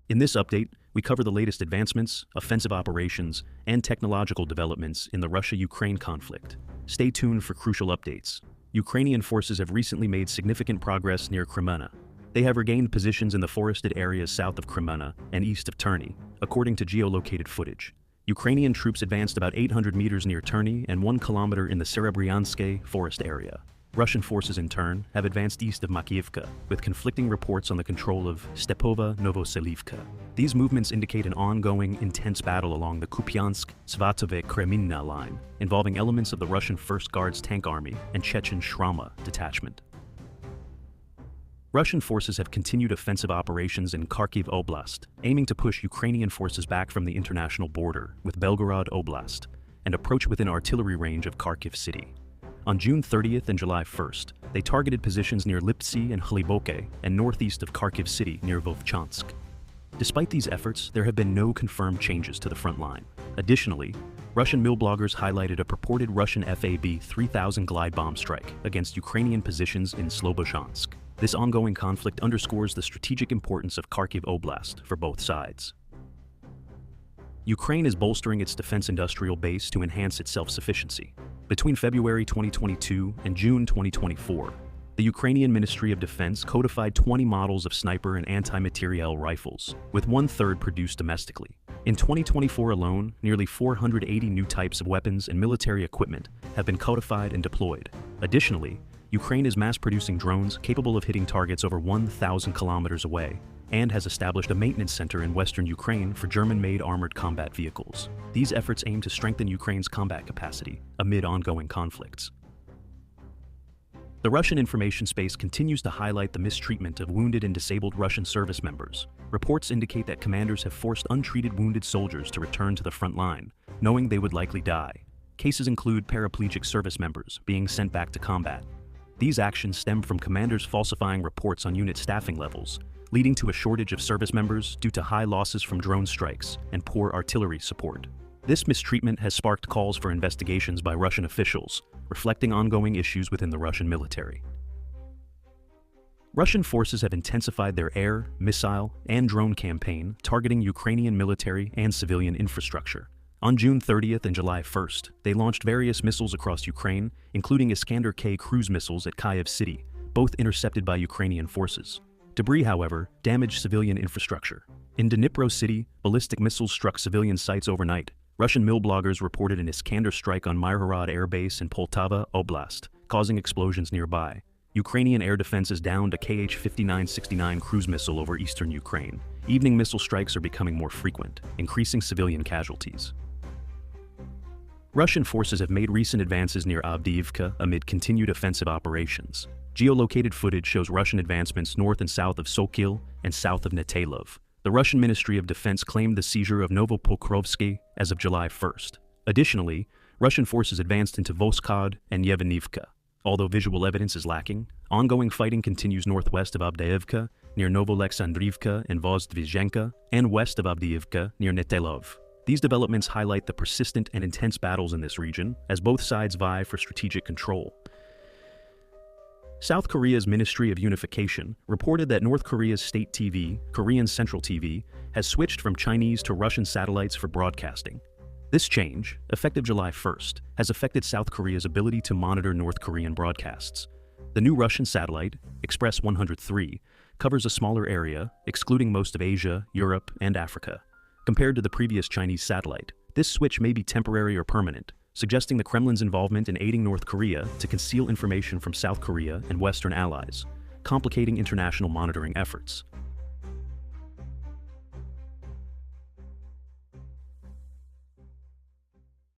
In this update, we cover the latest advancements, offensive operations, and technological developments in the Russia-Ukraine conflict. Stay tuned for crucial updates. Ukrainian forces have recently made significant progress near Kreminna. They have regained positions in the forested areas south of Kreminna and east of Terny, according to geolocated footage. Ukrainian troops advanced about 800 meters near Terny and 1 kilometer in the Serebryansk forest area. Russian forces, in turn, have advanced east of Makiyivka, with conflicting reports on the control of Stepova-Novoselivka. These movements indicate an ongoing, intense battle along the Kupyansk-Svatove-Kreminna line, involving elements of the Russian 1st Guards Tank Army and Chechen Shrama detachment. Russian forces have continued offensive operations in Kharkiv Oblast, aiming to push Ukrainian forces back from the international border with Belgorod Oblast and approach within artillery range of Kharkiv City. On June 30th and July 1st, they targeted positions near Lyptsi and Hlyboke and northeast of Kharkiv City near Vovchansk. Despite these efforts, there have been no confirmed changes to the front line. Additionally, Russian mill bloggers highlighted a purported Russian FAB-3000 glide bomb strike against Ukrainian positions in Slobozhansk. This ongoing conflict underscores the strategic importance of Kharkiv Oblast for both sides. Ukraine is bolstering its defense industrial base to enhance its self-sufficiency. Between February 2022 and June 2024, the Ukrainian Ministry of Defense codified 20 models of sniper and anti-materiel rifles, with 1/3 produced domestically. In 2024 alone, nearly 480 new types of weapons and military equipment have been codified and deployed. Additionally, Ukraine is mass-producing drones capable of hitting targets over 1,000 kilometers away, and has established a maintenance center in western Ukraine for German-made armored combat vehicles. These efforts aim to strengthen Ukraine's combat capacity amid ongoing conflicts. The Russian information space continues to highlight the mistreatment of wounded and disabled Russian service members. Reports indicate that commanders have forced untreated wounded soldiers to return to the front line, knowing they would likely die. Cases include paraplegic service members being sent back to combat. These actions stem from commanders falsifying reports on unit staffing levels, leading to a shortage of service members due to high losses from drone strikes and poor artillery support. This mistreatment has sparked calls for investigations by Russian officials, reflecting ongoing issues within the Russian military. Russian forces have intensified their air, missile, and drone campaign targeting Ukrainian military and civilian infrastructure. On June 30th and July 1st, they launched various missiles across Ukraine, including Iskander-K cruise missiles at Kharkiv City, both intercepted by Ukrainian forces. Debris, however, damaged civilian infrastructure. In Dnipro City, ballistic missiles struck civilian sites overnight. Russian mill bloggers reported an Iskander strike on Myrhorod Air Base in Poltava Oblast, causing explosions nearby. Ukrainian air defenses downed a Kh-5969 cruise missile over eastern Ukraine. Evening missile strikes are becoming more frequent, increasing civilian casualties. Russian forces have made recent advances near Avdiivka amid continued offensive operations. Geolocated footage shows Russian advancements north and south of Sokil and south of Netelov. The Russian Ministry of Defense claimed the seizure of Novopokrovsky as of July 1st. Additionally, Russian forces advanced into Voskhod and Yevenivka. Although visual evidence is lacking, ongoing fighting continues northwest of Avdiivka, near Novolexandrivka and Vozdvizhenka, and west of Avdiivka, near Netelov. These developments highlight the persistent and intense battles in this region, as both sides vie for strategic control. South Korea's Ministry of Unification reported that North Korea's state TV, Korean Central TV, has switched from Chinese to Russian satellites for broadcasting. This change, effective July 1st, has affected South Korea's ability to monitor North Korean broadcasts. The new Russian satellite, Express 103, covers a smaller area, excluding most of Asia, Europe, and Africa. Compared to the previous Chinese satellite, this switch may be temporary or permanent, suggesting the Kremlin's involvement in aiding North Korea to conceal information from South Korea and Western allies, complicating international monitoring efforts.